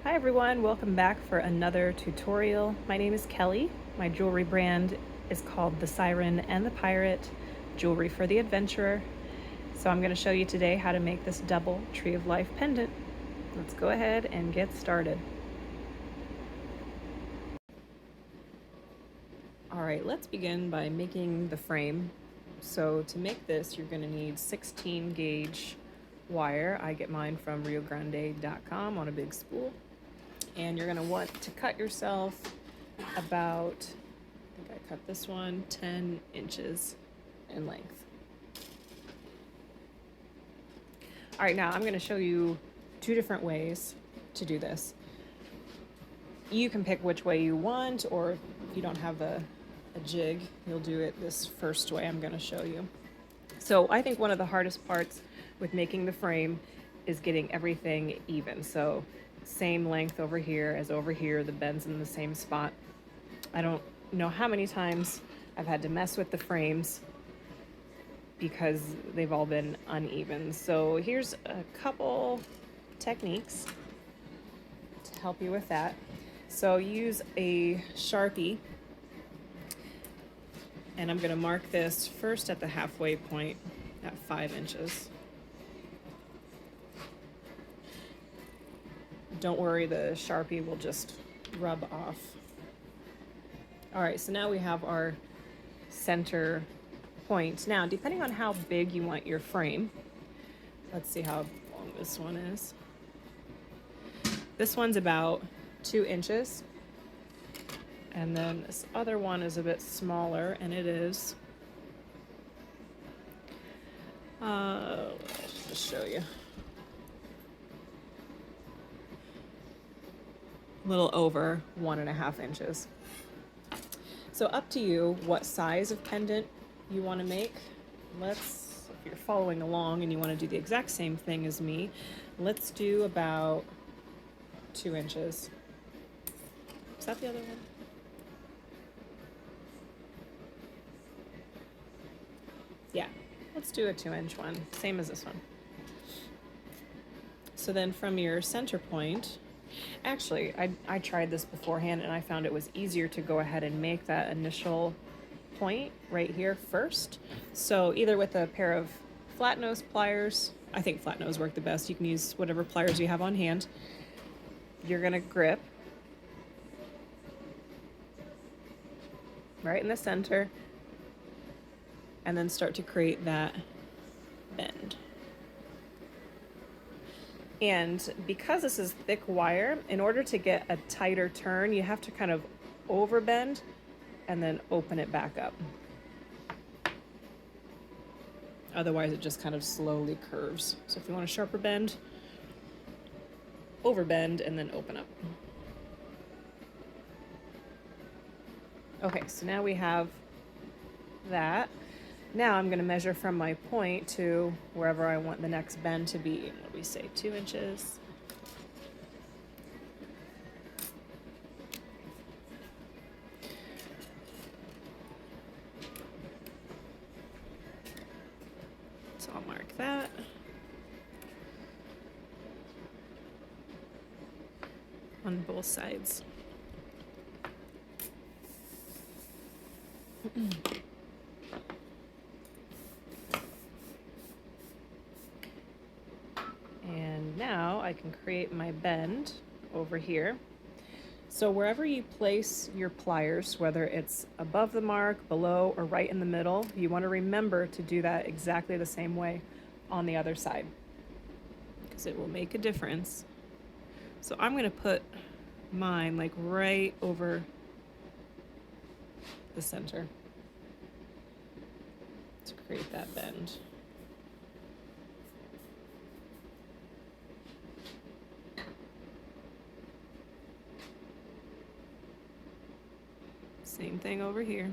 Hi everyone, welcome back for another tutorial. My name is Kelly. My jewelry brand is called the Siren and the Pirate, Jewelry for the Adventurer. So I'm going to show you today how to make this double Tree of Life pendant. Let's go ahead and get started. Alright, let's begin by making the frame. So to make this, you're going to need 16 gauge wire. I get mine from riogrande.com on a big spool. And you're going to want to cut yourself about, I think I cut this one 10 inches in length. All right, now I'm going to show you two different ways to do this. You can pick which way you want, or if you don't have a jig, you'll do it this first way I'm going to show you. So I think one of the hardest parts with making the frame is getting everything even. So same length over here as over here, the bend's in the same spot. I don't know how many times I've had to mess with the frames because they've all been uneven. So here's a couple techniques to help you with that. So use a Sharpie, and I'm gonna mark this first at the halfway point at 5 inches. Don't worry, the Sharpie will just rub off. All right, so now we have our center point. Now, depending on how big you want your frame, let's see how long this one is. This one's about 2 inches. And then this other one is a bit smaller, and it is, let's just show you. A little over 1.5 inches. So up to you what size of pendant you want to make. If you're following along and you want to do the exact same thing as me, let's do about 2 inches. Is that the other one? Yeah, let's do a 2-inch one, same as this one. So then from your center point, actually, I tried this beforehand and I found it was easier to go ahead and make that initial point right here first. So either with a pair of flat nose pliers, I think flat nose work the best. You can use whatever pliers you have on hand. You're gonna grip right in the center and then start to create that bend. And because this is thick wire, in order to get a tighter turn, you have to kind of overbend and then open it back up. Otherwise, it just kind of slowly curves. So if you want a sharper bend, overbend and then open up. Okay, so now we have that. Now I'm going to measure from my point to wherever I want the next bend to be. What do we say, 2 inches? So I'll mark that. On both sides. And now I can create my bend over here. So wherever you place your pliers, whether it's above the mark, below, or right in the middle, you want to remember to do that exactly the same way on the other side, because it will make a difference. So I'm going to put mine like right over the center to create that bend. Same thing over here.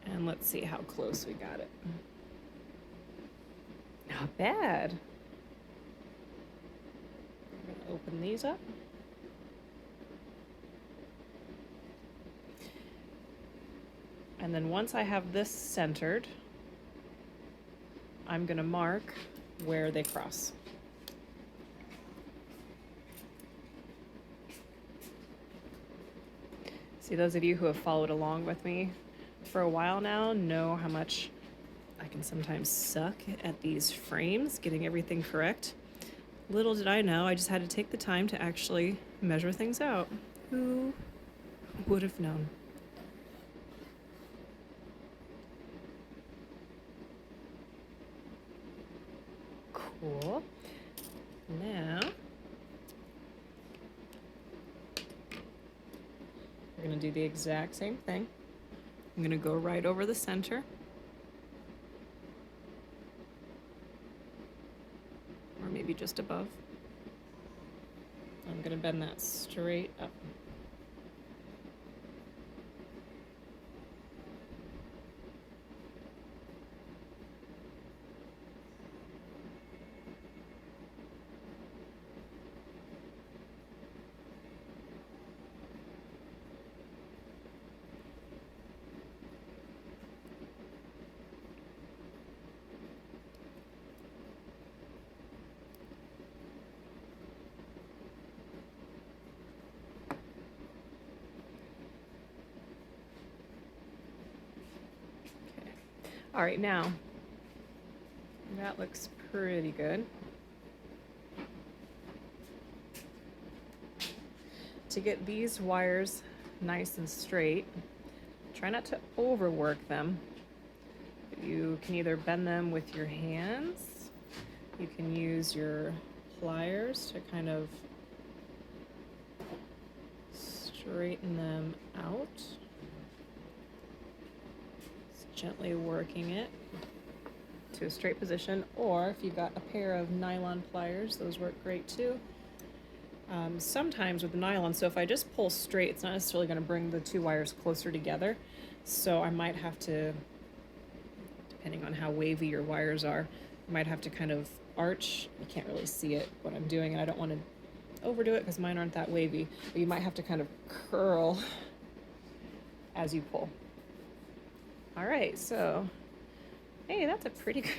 And let's see how close we got it. Not bad. I'm going to open these up. And then once I have this centered, I'm gonna mark where they cross. See, those of you who have followed along with me for a while now know how much I can sometimes suck at these frames, getting everything correct. Little did I know, I just had to take the time to actually measure things out. Who would have known? Cool. Now, we're going to do the exact same thing. I'm going to go right over the center. Or maybe just above. I'm going to bend that straight up. All right, now that looks pretty good. To get these wires nice and straight, try not to overwork them. You can either bend them with your hands, you can use your pliers to kind of straighten them out. Gently working it to a straight position, or if you've got a pair of nylon pliers, those work great too. Sometimes with the nylon, so if I just pull straight, it's not necessarily going to bring the two wires closer together, so I might have to, depending on how wavy your wires are, you might have to kind of arch. You can't really see it what I'm doing, and I don't want to overdo it because mine aren't that wavy, but you might have to kind of curl as you pull. All right, so, hey, that's a pretty good,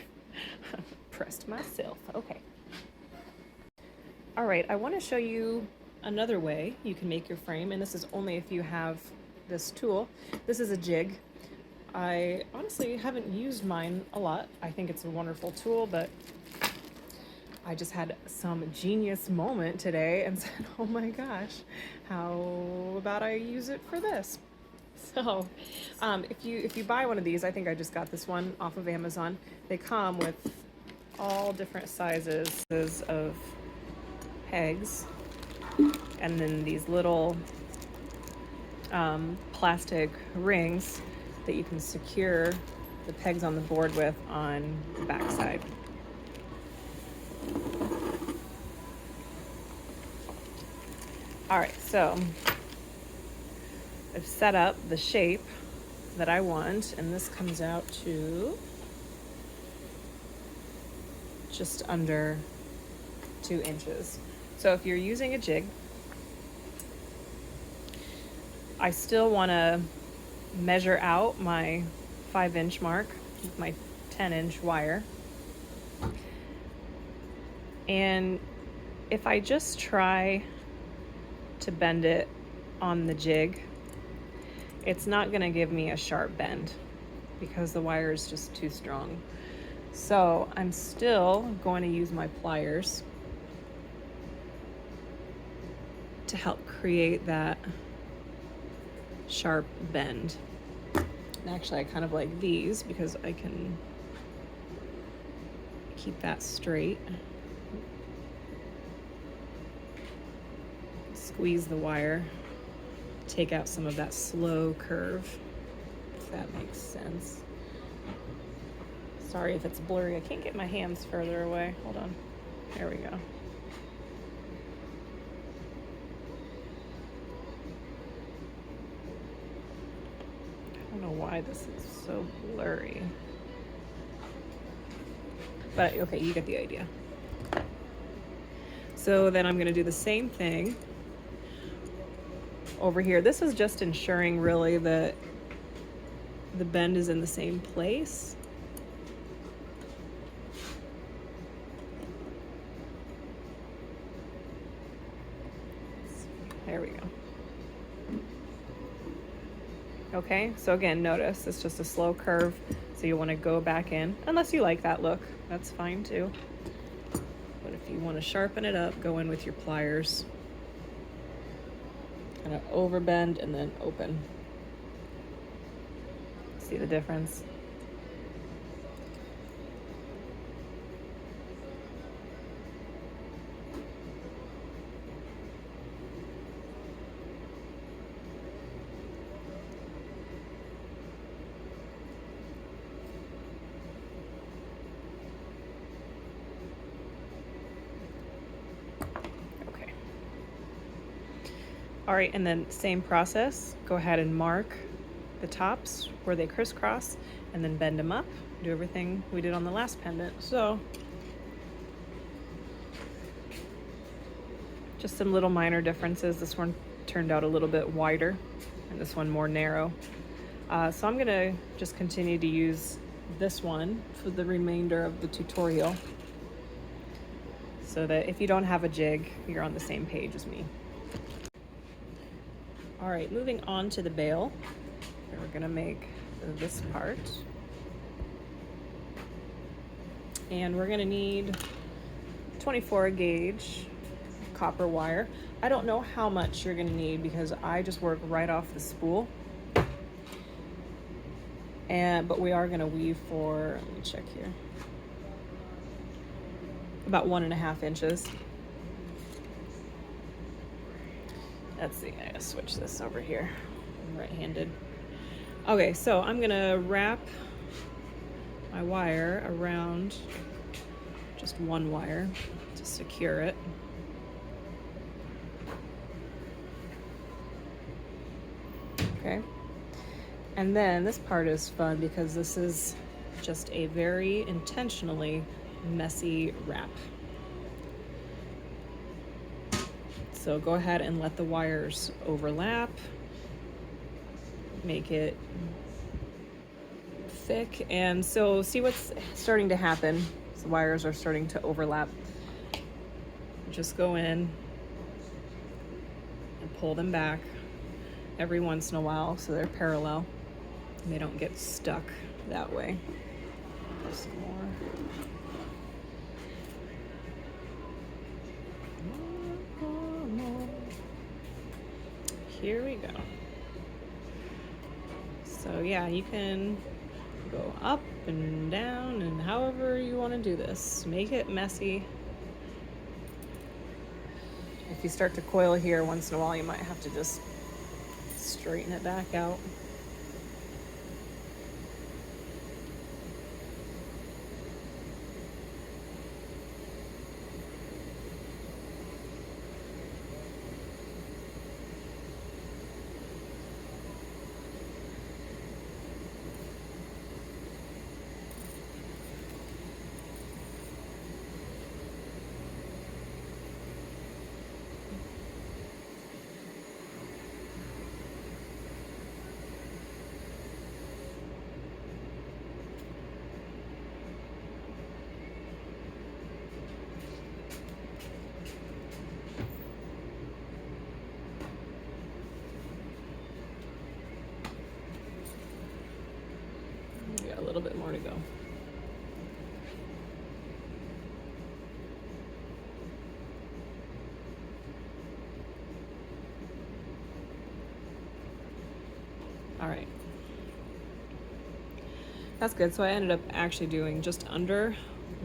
impressed myself. Okay. All right, I want to show you another way you can make your frame, and this is only if you have this tool. This is a jig. I honestly haven't used mine a lot. I think it's a wonderful tool, but I just had some genius moment today and said, oh my gosh, how about I use it for this? So if you buy one of these, I think I just got this one off of Amazon. They come with all different sizes of pegs, and then these little plastic rings that you can secure the pegs on the board with on the back side. All right, so I've set up the shape that I want, and this comes out to just under 2 inches. So if you're using a jig, I still want to measure out my 5-inch mark with my 10-inch wire. And if I just try to bend it on the jig, it's not going to give me a sharp bend because the wire is just too strong. So I'm still going to use my pliers to help create that sharp bend. And actually I kind of like these because I can keep that straight. Squeeze the wire, take out some of that slow curve, if that makes sense. Sorry if it's blurry. I can't get my hands further away. Hold on. There we go. I don't know why this is so blurry. But okay, you get the idea. So then I'm going to do the same thing over here. This is just ensuring really that the bend is in the same place. There we go. Okay, so again, notice it's just a slow curve, so you want to go back in, unless you like that look, that's fine too. But if you want to sharpen it up, go in with your pliers. Kind of overbend and then open. See the difference? Okay. All right, and then same process. Go ahead and mark the tops where they crisscross and then bend them up. Do everything we did on the last pendant. So just some little minor differences. This one turned out a little bit wider and this one more narrow. So I'm gonna just continue to use this one for the remainder of the tutorial so that if you don't have a jig, you're on the same page as me. All right, moving on to the bail. We're gonna make this part. And we're gonna need 24 gauge copper wire. I don't know how much you're gonna need because I just work right off the spool. But we are gonna weave for, let me check here, about 1.5 inches. Let's see, I gotta switch this over here. I'm right-handed. Okay, so I'm gonna wrap my wire around just one wire to secure it. Okay, and then this part is fun because this is just a very intentionally messy wrap. So go ahead and let the wires overlap, make it thick, and so see what's starting to happen. The wires are starting to overlap. Just go in and pull them back every once in a while so they're parallel and they don't get stuck that way. Just more. Here we go. So yeah, you can go up and down and however you want to do this. Make it messy. If you start to coil here once in a while, you might have to just straighten it back out. A little bit more to go. All right. That's good. So I ended up actually doing just under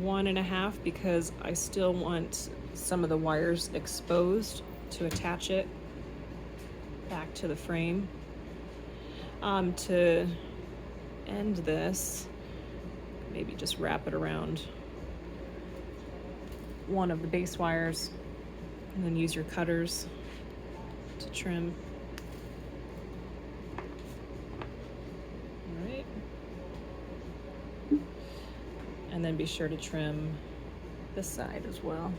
1.5 because I still want some of the wires exposed to attach it back to the frame. To end this, maybe just wrap it around one of the base wires and then use your cutters to trim. All right. And then be sure to trim this side as well.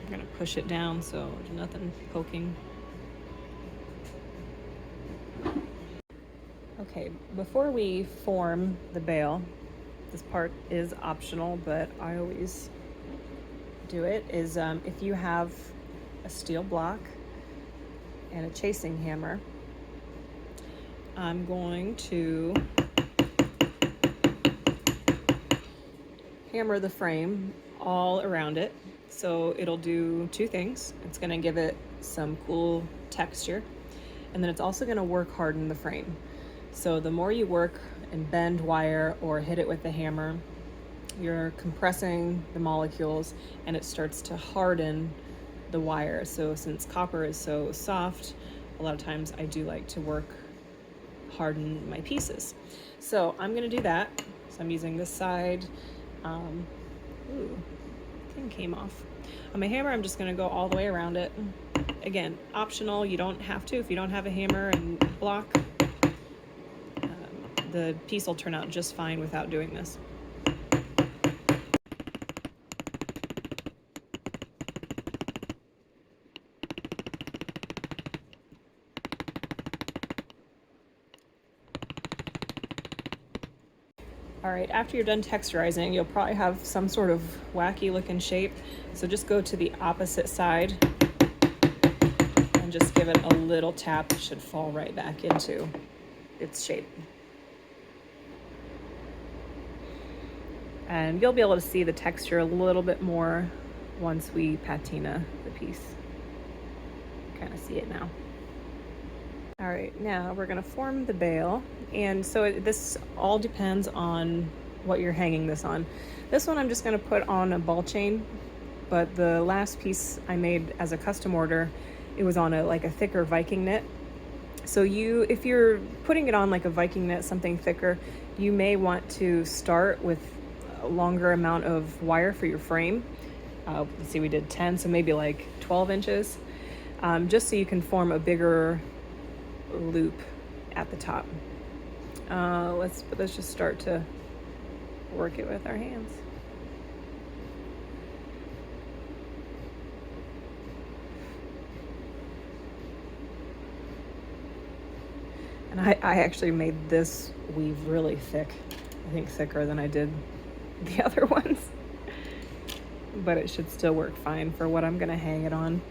I'm gonna push it down so there's nothing poking. Okay, before we form the bail, this part is optional, but I always do it, is if you have a steel block and a chasing hammer, I'm going to hammer the frame all around it. So it'll do two things. It's going to give it some cool texture, and then it's also going to work harden the frame. So the more you work and bend wire or hit it with the hammer, you're compressing the molecules and it starts to harden the wire. So since copper is so soft, a lot of times I do like to harden my pieces. So I'm going to do that. So I'm using this side. Ooh, thing came off. On my hammer, I'm just going to go all the way around it. Again, optional. You don't have to if you don't have a hammer and block. The piece will turn out just fine without doing this. All right, after you're done texturizing, you'll probably have some sort of wacky looking shape. So just go to the opposite side and just give it a little tap. It should fall right back into its shape. And you'll be able to see the texture a little bit more once we patina the piece. Kind of see it now. All right, now we're gonna form the bail. And so this all depends on what you're hanging this on. This one I'm just gonna put on a ball chain, but the last piece I made as a custom order, it was on a thicker Viking knit. So if you're putting it on like a Viking knit, something thicker, you may want to start with a longer amount of wire for your frame. Let's see, we did 10, so maybe like 12 inches, just so you can form a bigger loop at the top. Let's just start to work it with our hands. And I actually made this weave really thick. I think thicker than I did the other ones. But it should still work fine for what I'm gonna hang it on.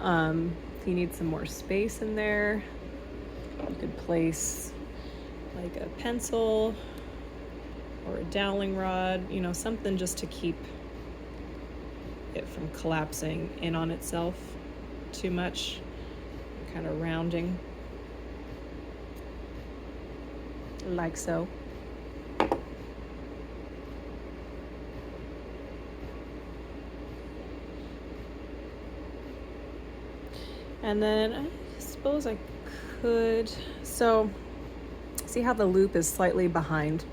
If you need some more space in there, you could place like a pencil or a doweling rod, something just to keep it from collapsing in on itself too much, kind of rounding, like so. And then I suppose I could, so see how the loop is slightly behind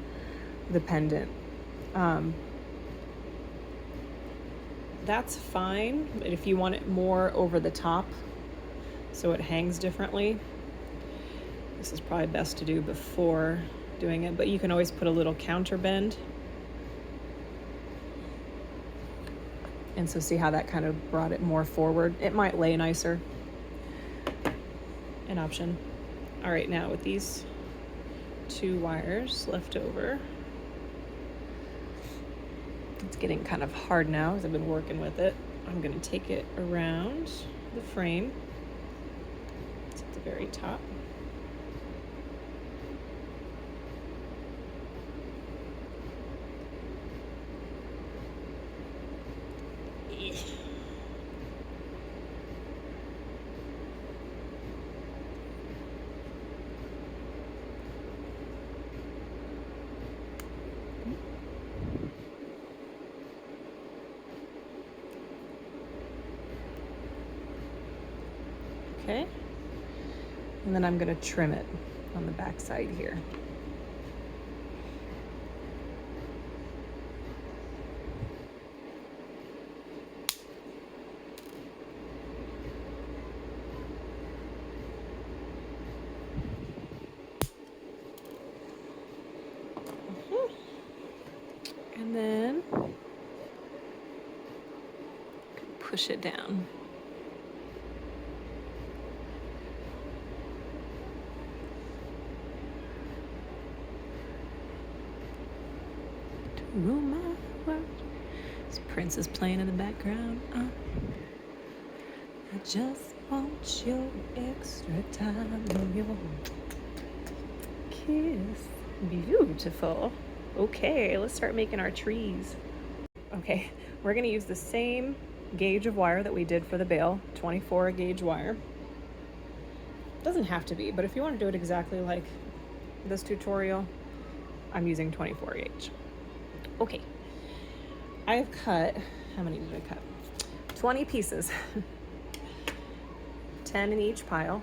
the pendant? That's fine, but if you want it more over the top so it hangs differently, this is probably best to do before doing it, but you can always put a little counter bend. And so see how that kind of brought it more forward? It might lay nicer. An option. All right, now with these two wires left over, it's getting kind of hard now as I've been working with it. I'm going to take it around the frame. It's at the very top. Okay, and then I'm going to trim it on the back side here. And then push it down. rule my world. This Prince is playing in the background. I just want your extra time, your kiss. Beautiful. Okay, let's start making our trees. Okay, we're gonna use the same gauge of wire that we did for the bale, 24 gauge wire. Doesn't have to be, but if you want to do it exactly like this tutorial, I'm using 24 gauge. Okay, I've cut, how many did I cut? 20 pieces, 10 in each pile,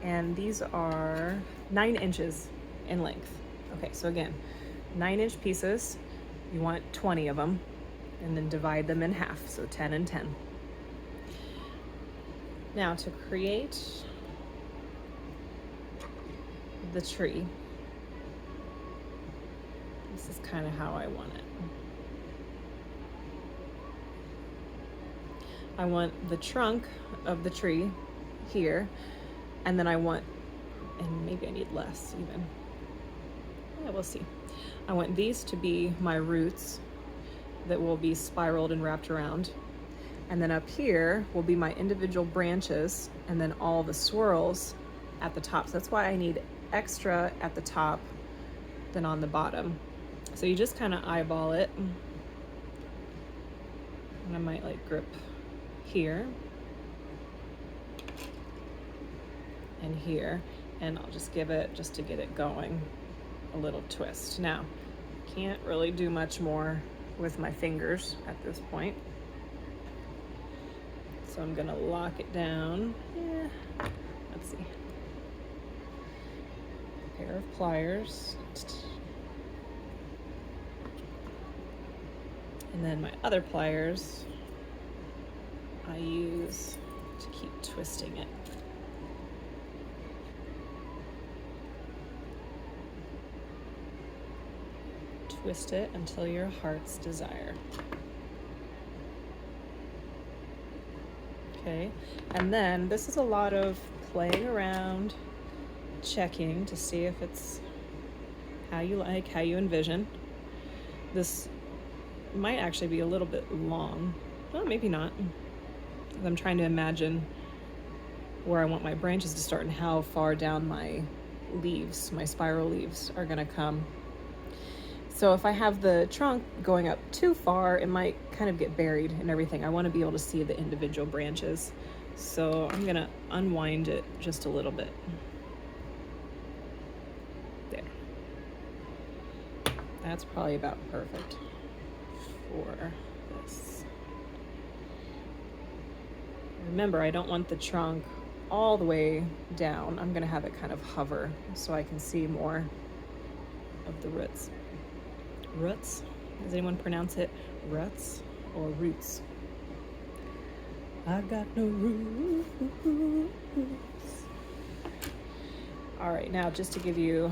and these are 9 inches in length. Okay, so again, 9-inch pieces, you want 20 of them, and then divide them in half, so 10 and 10. Now to create the tree, this is kind of how I want it. I want the trunk of the tree here, and then I want, and maybe I need less even. Yeah, we'll see. I want these to be my roots that will be spiraled and wrapped around. And then up here will be my individual branches, and then all the swirls at the top. So that's why I need extra at the top than on the bottom. So you just kind of eyeball it. And I might like grip here and here, and I'll just give it, just to get it going, a little twist. Now, can't really do much more with my fingers at this point. So I'm gonna lock it down. Yeah, let's see. A pair of pliers. And then my other pliers I use to keep twisting it. Twist it until your heart's desire. Okay, and then this is a lot of playing around, checking to see if it's how you like, how you envision. This might actually be a little bit long. Well, maybe not. I'm trying to imagine where I want my branches to start and how far down my leaves, my spiral leaves, are gonna come. So if I have the trunk going up too far, it might kind of get buried in everything. I want to be able to see the individual branches. So I'm gonna unwind it just a little bit. There. That's probably about perfect for this. Remember, I don't want the trunk all the way down. I'm gonna have it kind of hover so I can see more of the roots. Roots? Does anyone pronounce it roots or roots? I got no roots. All right, now just to give you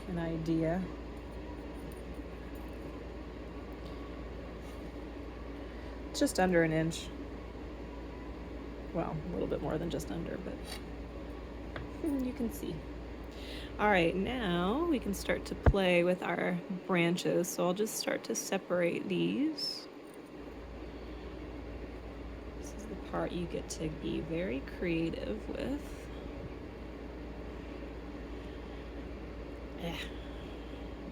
an idea, just under an inch. Well, a little bit more than just under, but you can see. All right, now we can start to play with our branches. So I'll just start to separate these. This is the part you get to be very creative with. There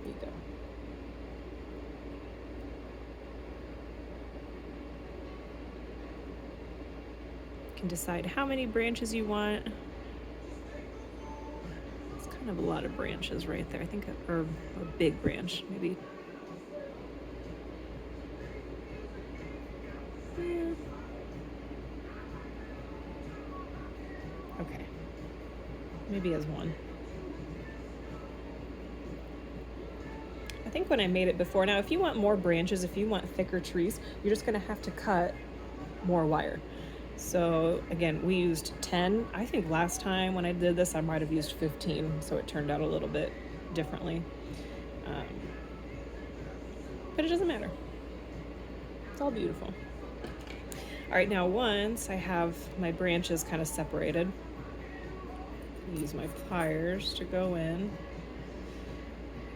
you go. You can decide how many branches you want. Kind of a lot of branches right there. I think or a big branch, maybe. Yeah. Okay. Maybe as one. I think when I made it before, now if you want more branches, if you want thicker trees, you're just gonna have to cut more wire. So again, we used 10. I think last time when I did this, I might have used 15, so it turned out a little bit differently. But it doesn't matter. It's all beautiful. All right, now once I have my branches kind of separated, use my pliers to go in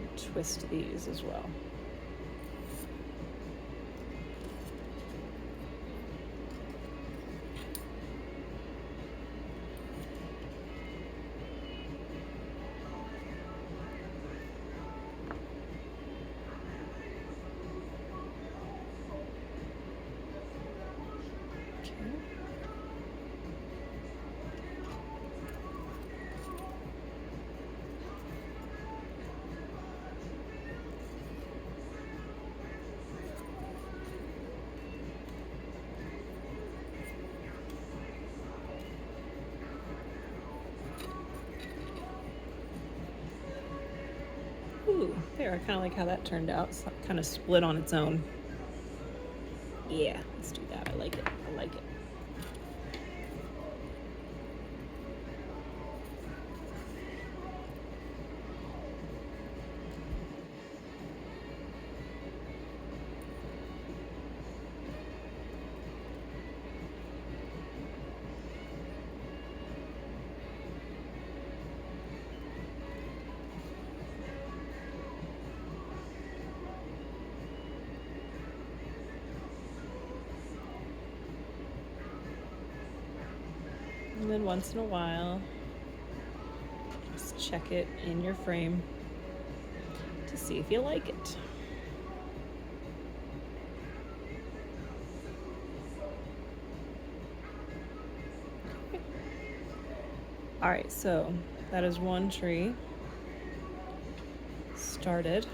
and twist these as well. there. I kind of like how that turned out. It's kind of split on its own. Yeah, let's do that. I like it. I like it. And then once in a while, just check it in your frame to see if you like it. All right, so that is one tree started.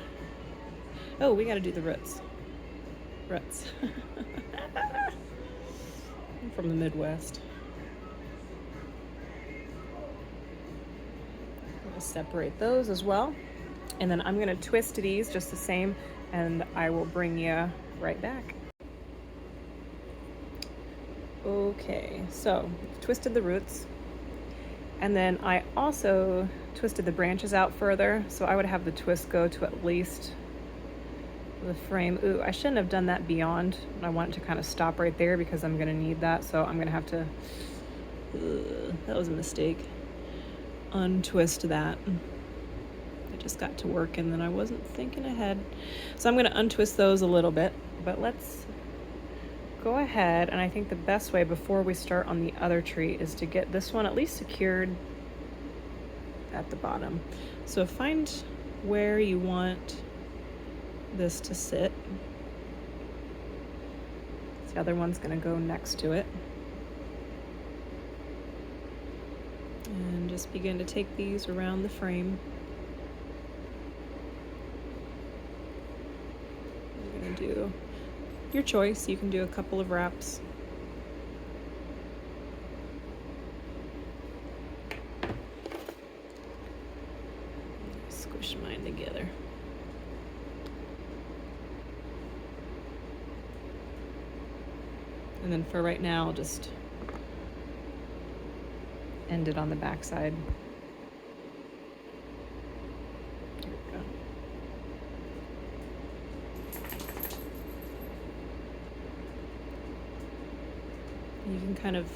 Oh, we got to do the roots. Roots. I'm from the Midwest. I'm gonna separate those as well. And then I'm gonna twist these just the same, and I will bring you right back. Okay, so I've twisted the roots. And then I also twisted the branches out further, so I would have the twist go to at least the frame. Ooh, I shouldn't have done that beyond. I want it to kind of stop right there because I'm gonna need that, so I'm gonna have to, that was a mistake, untwist that. I just got to work and then I wasn't thinking ahead. So I'm gonna untwist those a little bit, but let's go ahead, and I think the best way before we start on the other tree is to get this one at least secured at the bottom. So find where you want this to sit. The other one's gonna go next to it. And just begin to take these around the frame. You're gonna do your choice. You can do a couple of wraps. Squish mine together. And then for right now, I'll just end it on the back side. There we go. You can kind of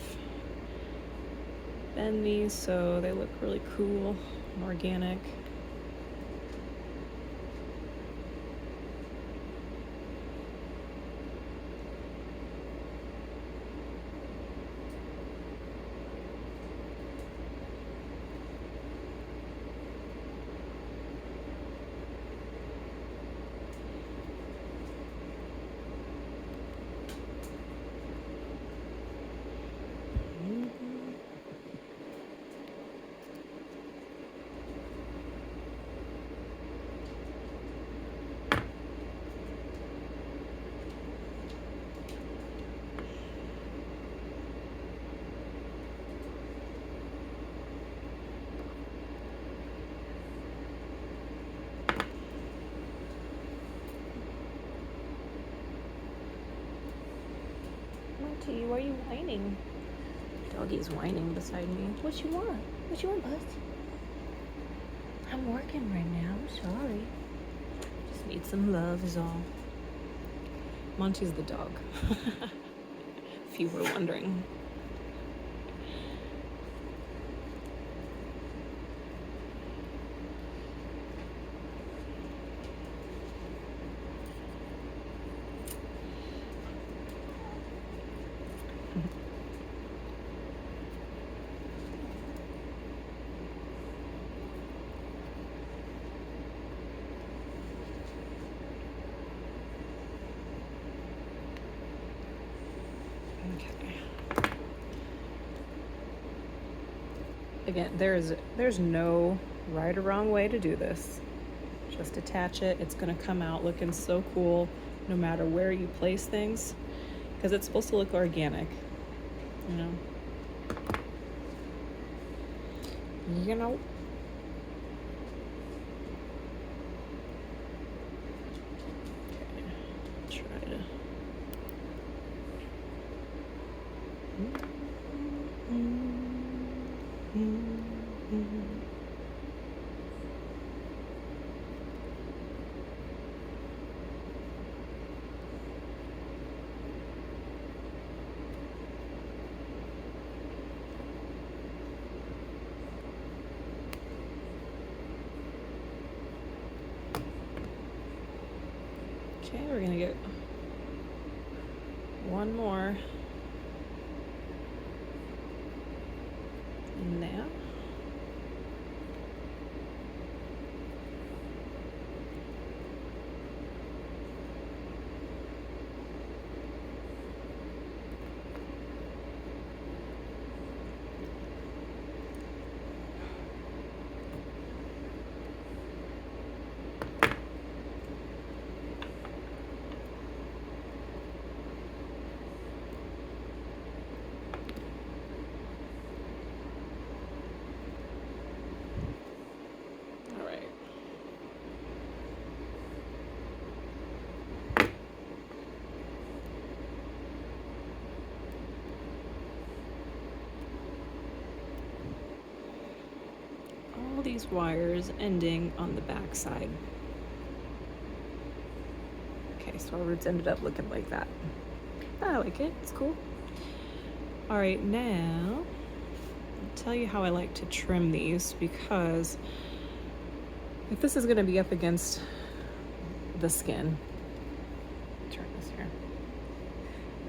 bend these so they look really cool and organic. Monty, why are you whining? Doggy's whining beside me. What you want? What you want, bud? I'm working right now. I'm sorry. Just need some love is all. Monty's the dog. If you were wondering. Again, there's no right or wrong way to do this. Just attach it. It's gonna come out looking so cool no matter where you place things, because it's supposed to look organic, you know. Okay, we're gonna get one more in there. These wires ending on the back side. Okay, so our roots ended up looking like that. I like it, it's cool. All right, now I'll tell you how I like to trim these, because if this is gonna be up against the skin, turn this here.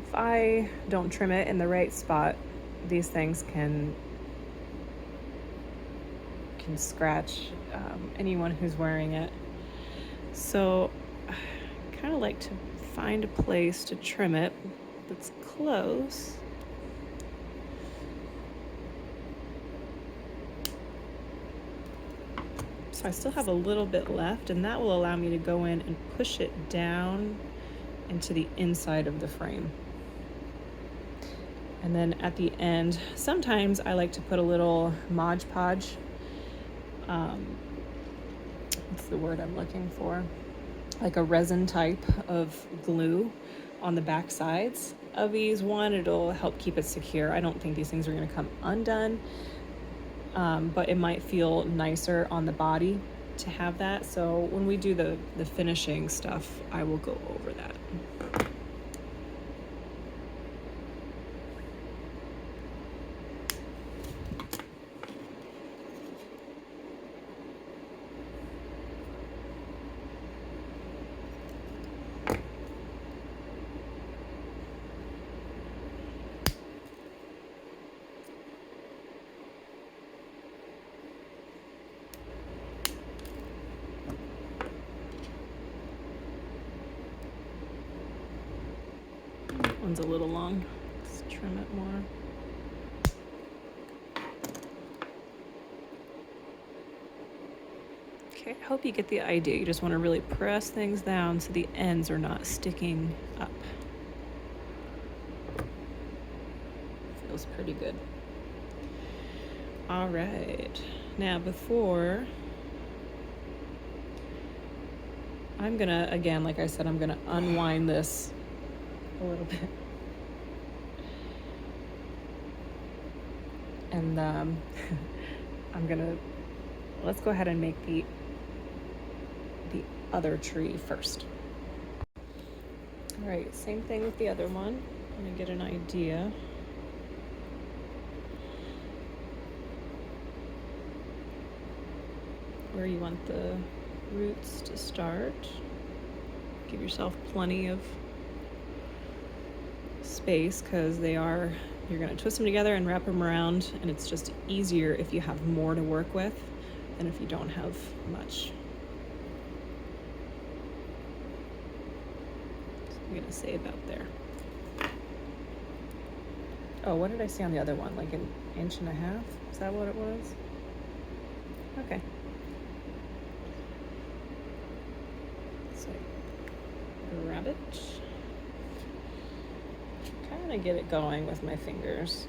If I don't trim it in the right spot, these things can scratch anyone who's wearing it. So I kind of like to find a place to trim it that's close. So I still have a little bit left, and that will allow me to go in and push it down into the inside of the frame. And then at the end, sometimes I like to put a little Mod Podge. What's the word I'm looking for? Like a resin type of glue on the back sides of these. One, it'll help keep it secure. I don't think these things are going to come undone, but it might feel nicer on the body to have that. So when we do the finishing stuff, I will go over that. One's a little long. Let's trim it more. Okay, I hope you get the idea. You just want to really press things down so the ends are not sticking up. Feels pretty good. All right, now before, I'm gonna, again, like I said, I'm gonna unwind this a little bit. And let's go ahead and make the other tree first. All right, same thing with the other one. I'm gonna get an idea. Where you want the roots to start. Give yourself plenty of space, because you're going to twist them together and wrap them around, and it's just easier if you have more to work with than if you don't have much. So I'm going to say about there. Oh, what did I say on the other one? Like 1.5 inches? Is that what it was? Okay. So grab it. Kind of get it going with my fingers.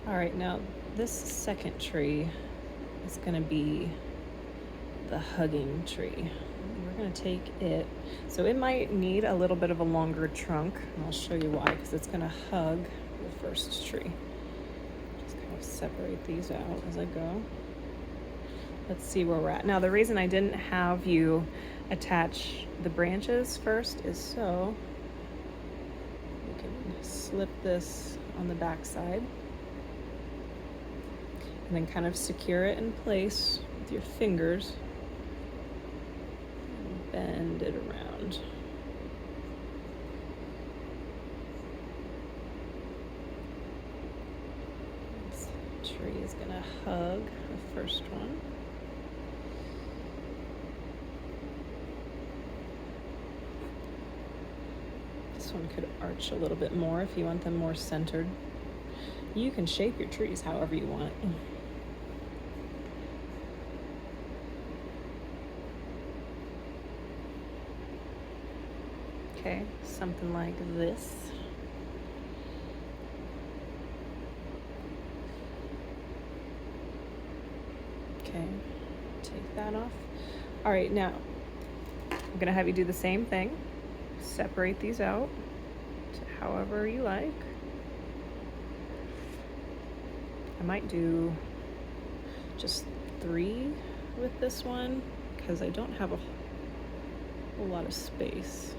All right, now this second tree is going to be the hugging tree. We're going to take it, so it might need a little bit of a longer trunk, and I'll show you why, because it's going to hug the first tree. Just kind of separate these out as I go. Let's see where we're at. Now, the reason I didn't have you attach the branches first is so you can slip this on the back side and then kind of secure it in place with your fingers and bend it around. This tree is going to hug the first one. This one could arch a little bit more if you want them more centered. You can shape your trees however you want. Okay, something like this. Okay, take that off. All right, now I'm gonna have you do the same thing. Separate these out to however you like. I might do just 3 with this one because I don't have a whole lot of space.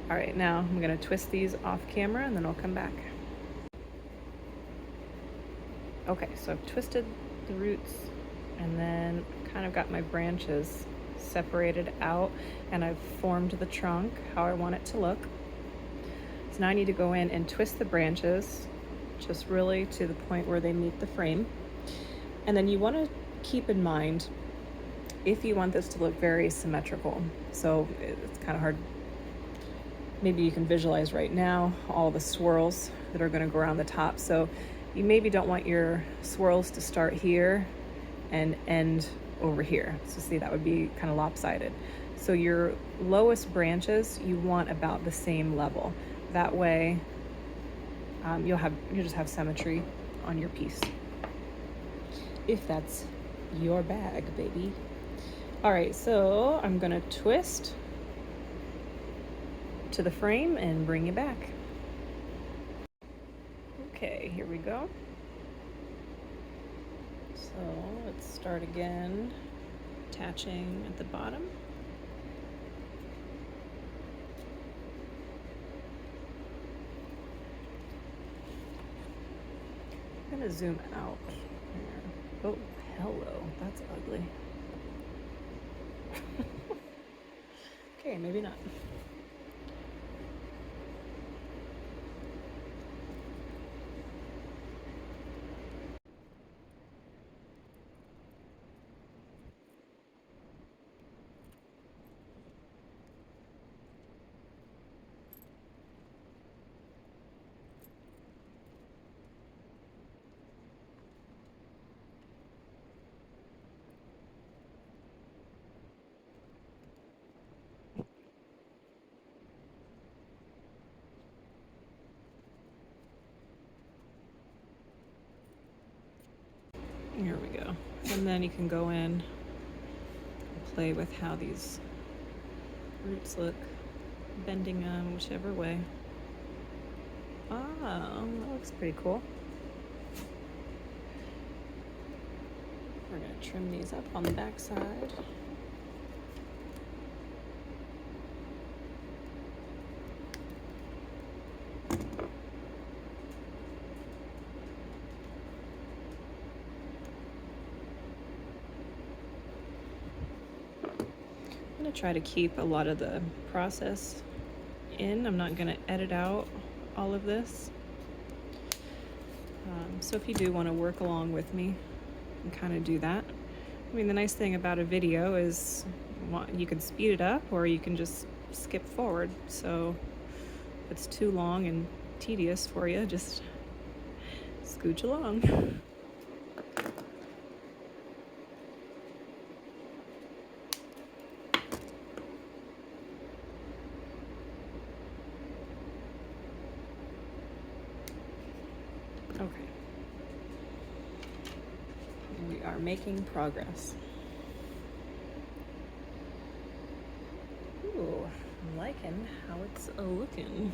All right, now I'm gonna twist these off camera and then I'll come back. Okay, so I've twisted the roots and then kind of got my branches separated out, and I've formed the trunk how I want it to look. So now I need to go in and twist the branches just really to the point where they meet the frame. And then you want to keep in mind if you want this to look very symmetrical. So it's kind of hard. Maybe you can visualize right now all the swirls that are going to go around the top. So you maybe don't want your swirls to start here and end over here. So see, that would be kind of lopsided. So your lowest branches you want about the same level. That way you'll just have symmetry on your piece. If that's your bag, baby. All right, so I'm gonna twist to the frame and bring you back. Okay, here we go. So let's start again, attaching at the bottom. I'm gonna zoom out here. Oh, hello, that's ugly. Okay, maybe not. Here we go. And then you can go in and play with how these roots look, bending them whichever way. Oh, that looks pretty cool. We're gonna trim these up on the back side. I'm gonna try to keep a lot of the process in. I'm not gonna edit out all of this. So if you do want to work along with me and kind of do that. I mean, the nice thing about a video is you can speed it up or you can just skip forward. So if it's too long and tedious for you, just scooch along. Okay. We are making progress. Ooh, I'm liking how it's looking.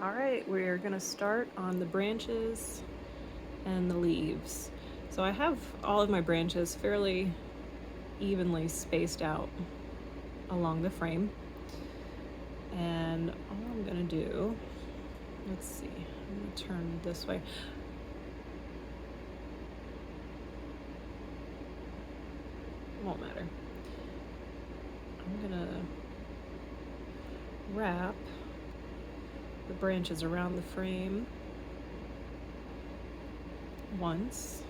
All right, we're gonna start on the branches and the leaves. So I have all of my branches fairly evenly spaced out along the frame. And all I'm gonna do, let's see, I'm gonna turn this way. Won't matter. I'm gonna wrap the branches around the frame once.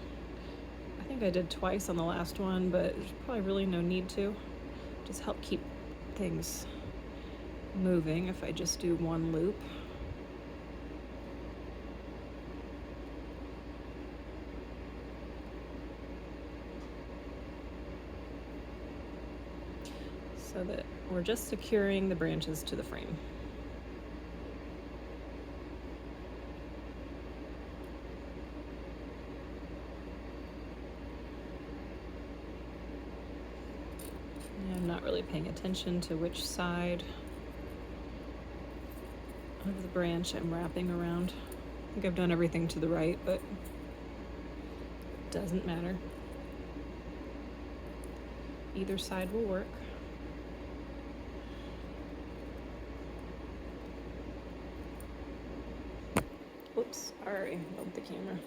I think I did twice on the last one, but there's probably really no need to. Just help keep things moving if I just do one loop. So that we're just securing the branches to the frame. And I'm not really paying attention to which side of the branch I'm wrapping around. I think I've done everything to the right, but it doesn't matter. Either side will work. Whoops, sorry, bumped the camera.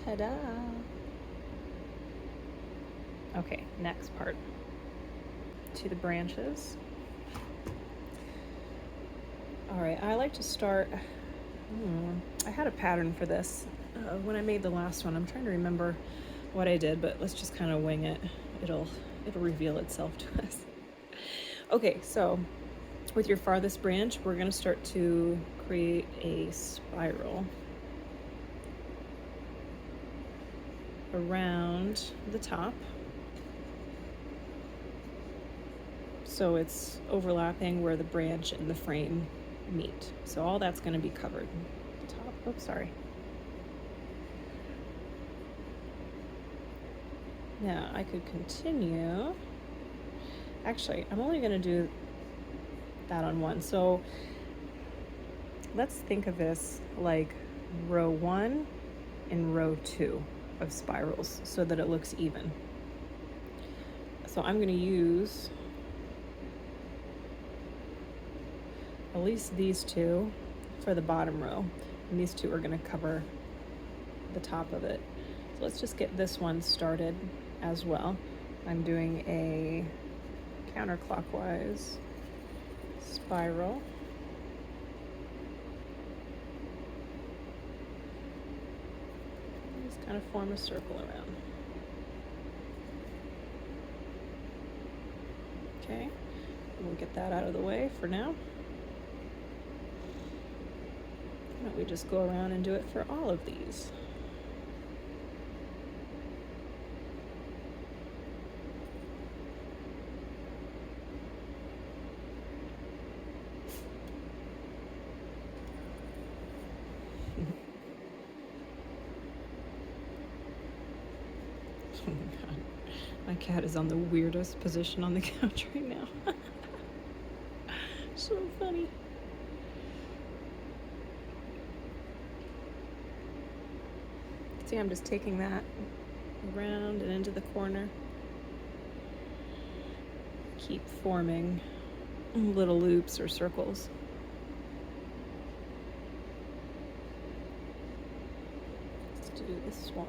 Ta-da! Okay, next part. To the branches. All right, I like to start, I had a pattern for this when I made the last one. I'm trying to remember what I did, but let's just kind of wing it. It'll reveal itself to us. Okay, so with your farthest branch, we're gonna start to create a spiral around the top. So it's overlapping where the branch and the frame meet. So all that's going to be covered. The top, oops, sorry. Now I could continue. Actually, I'm only going to do that on one. So let's think of this like row 1 and row 2 of spirals so that it looks even. So I'm going to use at least these two for the bottom row, and these two are going to cover the top of it. So let's just get this one started as well. I'm doing a counterclockwise spiral. Just kind of form a circle around. Okay, we'll get that out of the way for now. Why don't we just go around and do it for all of these? Oh my God. My cat is on the weirdest position on the couch right now. So funny. See, I'm just taking that around and into the corner. Keep forming little loops or circles. Let's do this one.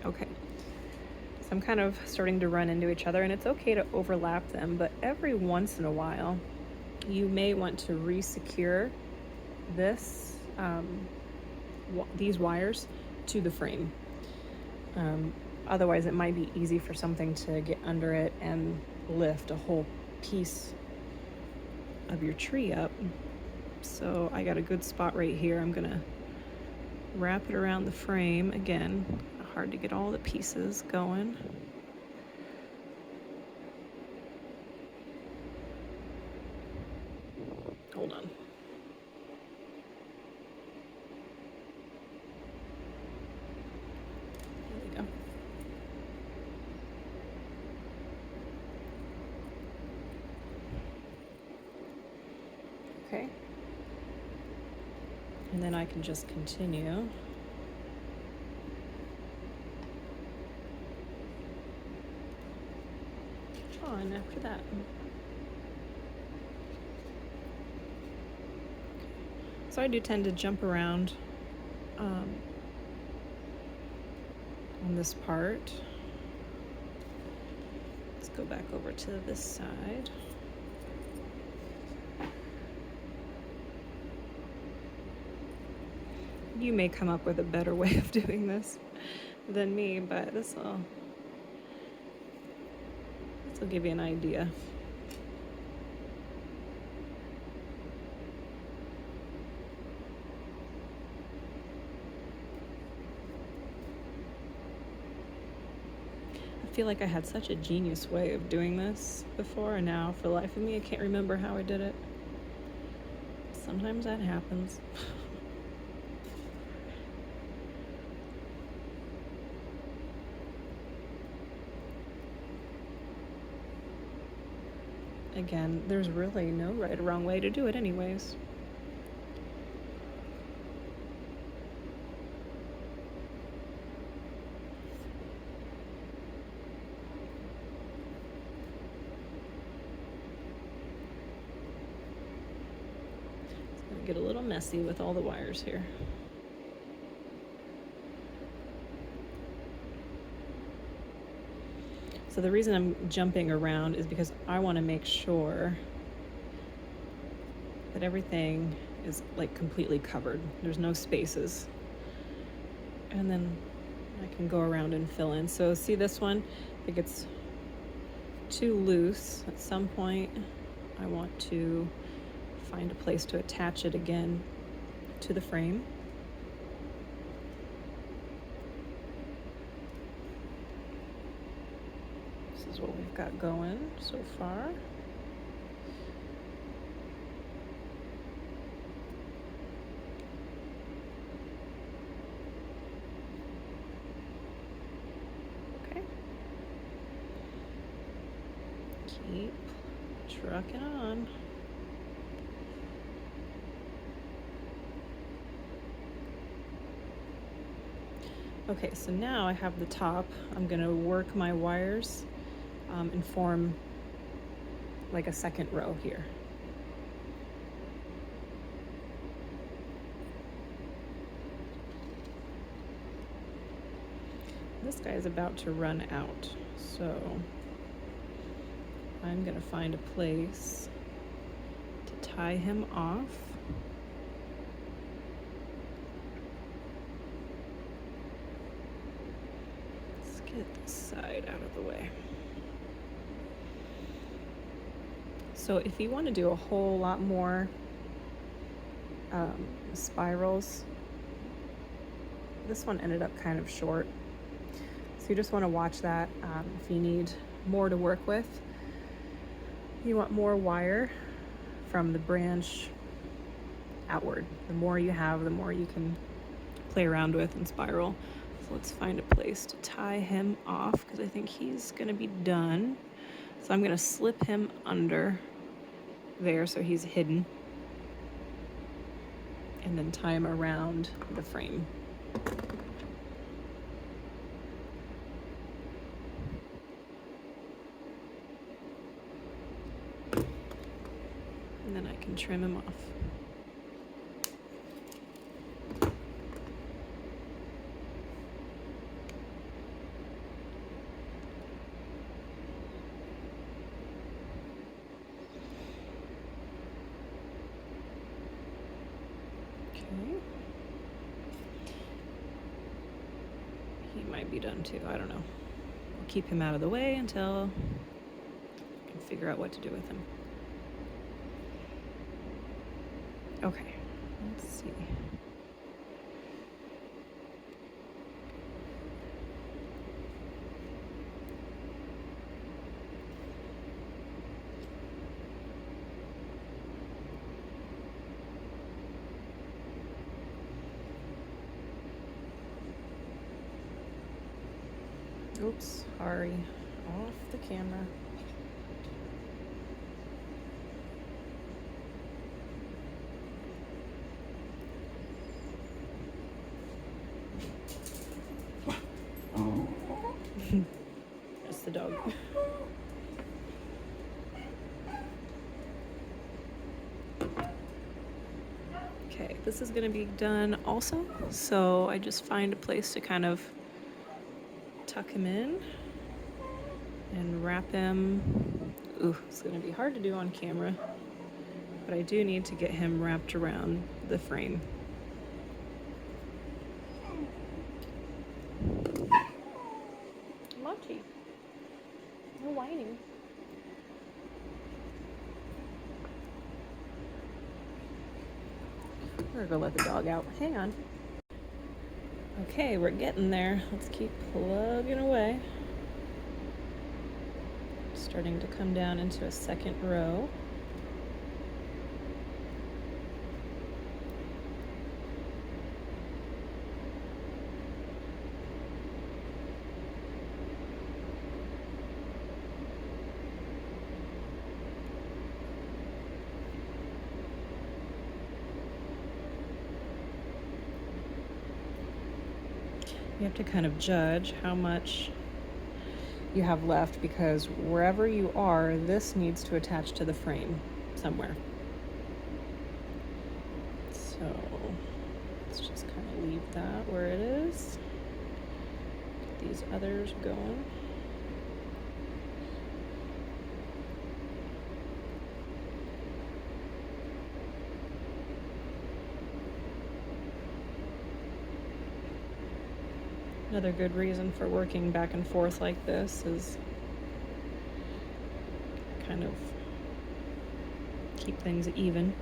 Okay, so I'm kind of starting to run into each other, and it's okay to overlap them, but every once in a while you may want to re-secure this these wires to the frame. Otherwise it might be easy for something to get under it and lift a whole piece of your tree up. So I got a good spot right here. I'm gonna wrap it around the frame. Again, hard to get all the pieces going. Hold on. There we go. Okay. And then I can just continue. On after that. So I do tend to jump around on this part. Let's go back over to this side. You may come up with a better way of doing this than me, but this will give you an idea. I feel like I had such a genius way of doing this before, and now for the life of me I can't remember how I did it. Sometimes that happens. Again, there's really no right or wrong way to do it anyways. It's gonna get a little messy with all the wires here. So the reason I'm jumping around is because I want to make sure that everything is like completely covered. There's no spaces. And then I can go around and fill in. So see this one? If it gets too loose at some point, I want to find a place to attach it again to the frame. This is what we've got going so far. Okay. Keep trucking on. Okay, so now I have the top. I'm gonna work my wires and form like a second row here. This guy is about to run out, so I'm gonna find a place to tie him off. Let's get this side out of the way. So if you want to do a whole lot more spirals, this one ended up kind of short. So you just want to watch that. If you need more to work with, you want more wire from the branch outward. The more you have, the more you can play around with and spiral. So let's find a place to tie him off because I think he's going to be done. So I'm going to slip him under there so he's hidden, and then tie him around the frame. And then I can trim him off. He might be done too, I don't know. I'll keep him out of the way until I can figure out what to do with him. Okay, let's see. Oops, sorry. Off the camera. That's the dog. Okay, this is gonna be done also, so I just find a place to kind of tuck him in and wrap him. Ooh, it's gonna be hard to do on camera, but I do need to get him wrapped around the frame. Mochi, no whining. We're gonna let the dog out. Hang on. Okay, we're getting there. Let's keep plugging away. Starting to come down into a second row. You have to kind of judge how much you have left, because wherever you are, this needs to attach to the frame somewhere. So let's just kind of leave that where it is. Get these others going. Another good reason for working back and forth like this is kind of keep things even.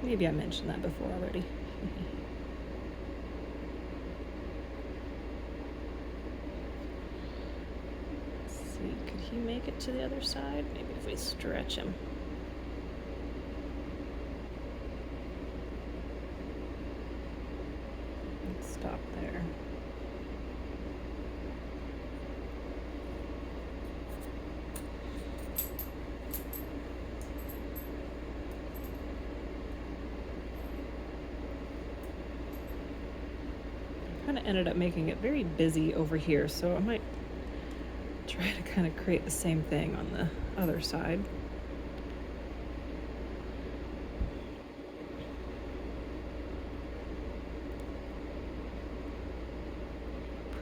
Maybe I mentioned that before already. Let's see, could he make it to the other side? Maybe if we stretch him. Stop there. I kind of ended up making it very busy over here, so I might try to kind of create the same thing on the other side.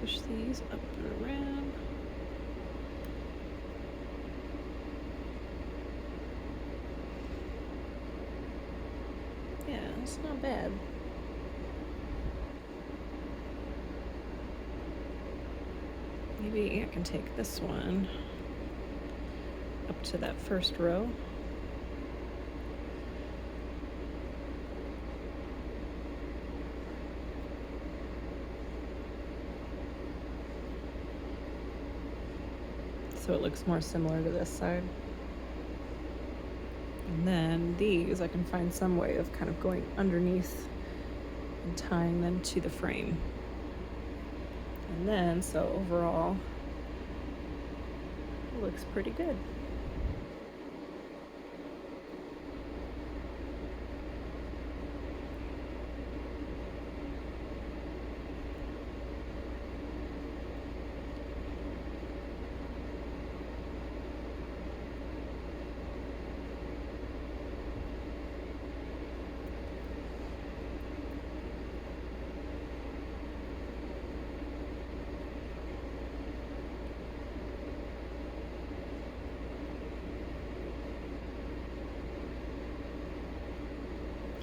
Push these up and around. Yeah, it's not bad. Maybe I can take this one up to that first row. So it looks more similar to this side. And then these, I can find some way of kind of going underneath and tying them to the frame. And then, so overall, it looks pretty good.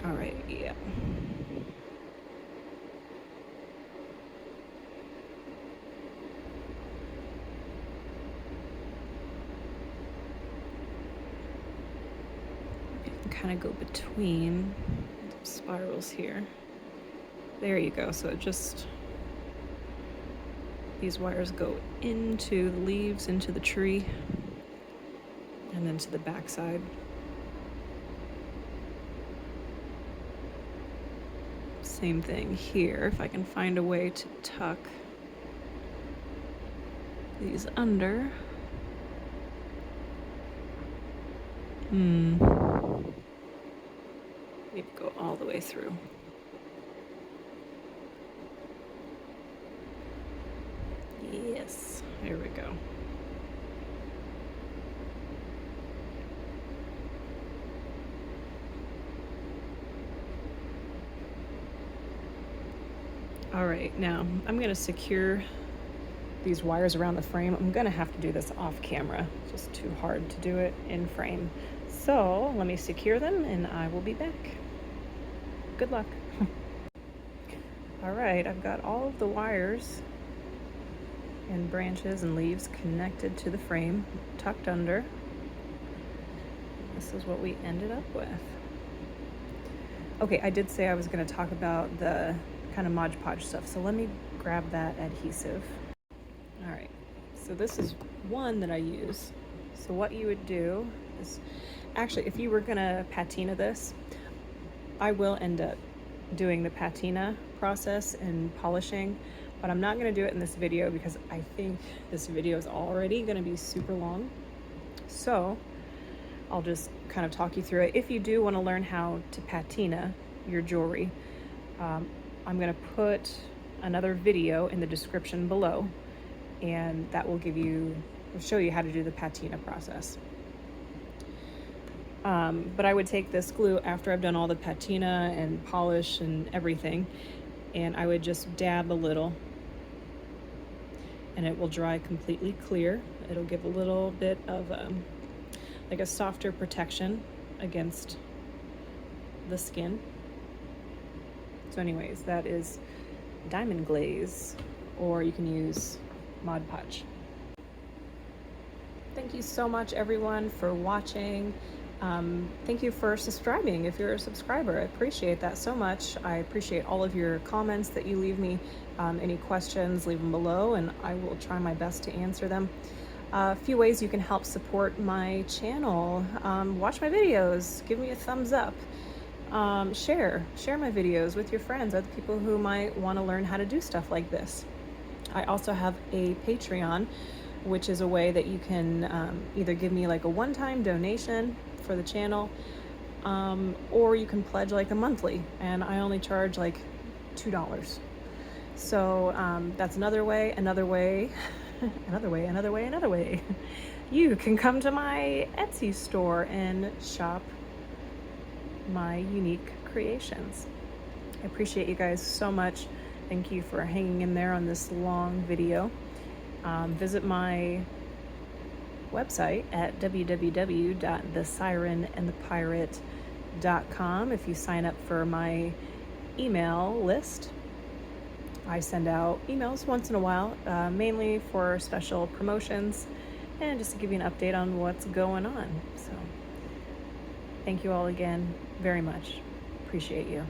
All right, yeah. kind of go between spirals here. There you go. So it just, these wires go into the leaves, into the tree, and then to the back side. Same thing here. If I can find a way to tuck these under. Maybe go all the way through. Yes, here we go. All right, now I'm gonna secure these wires around the frame. I'm gonna have to do this off camera. It's just too hard to do it in frame. So let me secure them and I will be back. Good luck. All right, I've got all of the wires and branches and leaves connected to the frame, tucked under. This is what we ended up with. Okay, I did say I was gonna talk about the kind of Mod Podge stuff, so let me grab that adhesive. All right, so this is one that I use. So what you would do is, actually, if you were gonna patina this, I will end up doing the patina process and polishing, but I'm not gonna do it in this video because I think this video is already gonna be super long. So I'll just kind of talk you through it. If you do wanna learn how to patina your jewelry, I'm gonna put another video in the description below, and that will show you how to do the patina process. But I would take this glue after I've done all the patina and polish and everything, and I would just dab a little, and it will dry completely clear. It'll give a little bit of like a softer protection against the skin. So anyways, that is diamond glaze, or you can use Mod Podge. Thank you so much, everyone, for watching. Thank you for subscribing if you're a subscriber. I appreciate that so much. I appreciate all of your comments that you leave me. Any questions, leave them below and I will try my best to answer them. A few ways you can help support my channel. Watch my videos, give me a thumbs up. Share my videos with your friends, other people who might want to learn how to do stuff like this. I also have a Patreon, which is a way that you can either give me like a one-time donation for the channel, or you can pledge like a monthly, and I only charge like $2. So that's another way. Another way you can come to my Etsy store and shop my unique creations. I appreciate you guys so much. Thank you for hanging in there on this long video. Visit my website at www.thesirenandthepirate.com. If you sign up for my email list, I send out emails once in a while, mainly for special promotions and just to give you an update on what's going on. So thank you all again very much. Appreciate you.